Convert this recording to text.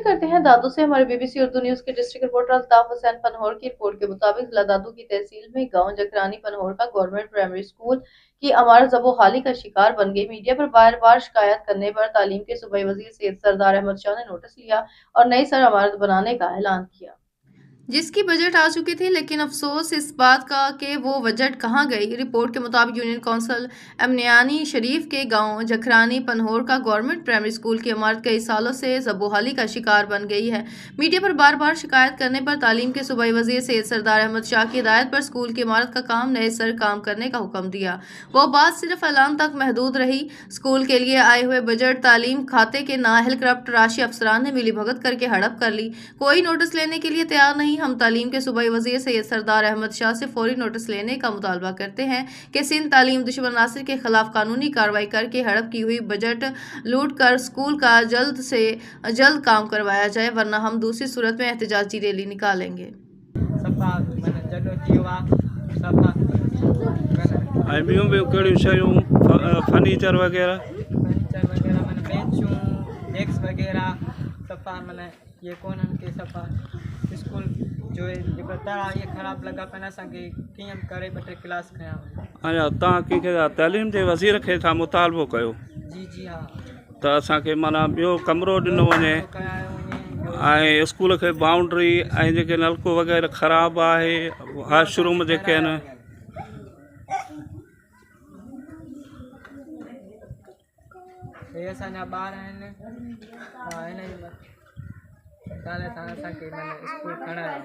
करते हैं दादू से। हमारे बीबीसी उर्दू न्यूज के डिस्ट्रिक्ट रिपोर्टर अल्ताफ हुसैन पनहोर की रिपोर्ट के मुताबिक जिला दादू की तहसील में गांव जकरानी पनहोर का गवर्नमेंट प्राइमरी स्कूल की इमारत जबोहाली का शिकार बन गई। मीडिया पर बार बार शिकायत करने पर तालीम के सूबाई वजीर सैयद सरदार अहमद शाह ने नोटिस लिया और नई सर इमारत बनाने का ऐलान किया, जिसकी बजट आ चुकी थी। लेकिन अफसोस इस बात का कि वो बजट कहाँ गई। रिपोर्ट के मुताबिक यूनियन काउंसिल अमनियानी शरीफ के गांव जखरानी पनहोर का गवर्नमेंट प्राइमरी स्कूल की इमारत कई सालों से ज़बोहाली का शिकार बन गई है। मीडिया पर बार बार शिकायत करने पर तालीम के सूबाई वजीर सैयद सरदार अहमद शाह की हिदायत पर स्कूल की इमारत का काम नए सर काम करने का हुक्म दिया। वो बात सिर्फ ऐलान तक महदूद रही। स्कूल के लिए आए हुए बजट तालीम खाते के नाअहल करप्ट राशि अफसरान ने मिलीभगत करके हड़प कर ली। कोई नोटिस लेने के लिए तैयार नहीं। हम तालीम के सूबाई वजीर सैयद सरदार अहमद शाह से फौरी नोटिस लेने का मुतालबा करते हैं कि सिंध तालीम दुश्मन नासिर के खिलाफ कानूनी कार्रवाई करके हड़प की हुई बजट लूट कर स्कूल का जल्द से जल्द काम करवाया जाए, वरना हम दूसरी सूरत में एहतजाजी रैली निकालेंगे। फर्नीचर वगैरह मैंने बेंचूं डेस्क वगैरह सफ़ा मैंने ये कौन के सफ़ा स्कूल जो है ये ख़राब लगा पैना असांखे कीअं करे ॿ टे क्लास कयां। अच्छा, तव्हां कंहिंखे तालीम जे वज़ीर खे छा मुतालबो कयो जी हाँ त असांखे माना ॿियो कमिरो ॾिनो वञे ऐं स्कूल खे बाउंड्री ऐं जेके नलको वग़ैरह ख़राबु आहे, वॉशरूम जेके आहिनि ये असांजा ॿार आहिनि हिन जी असांखे स्कूल खणायो।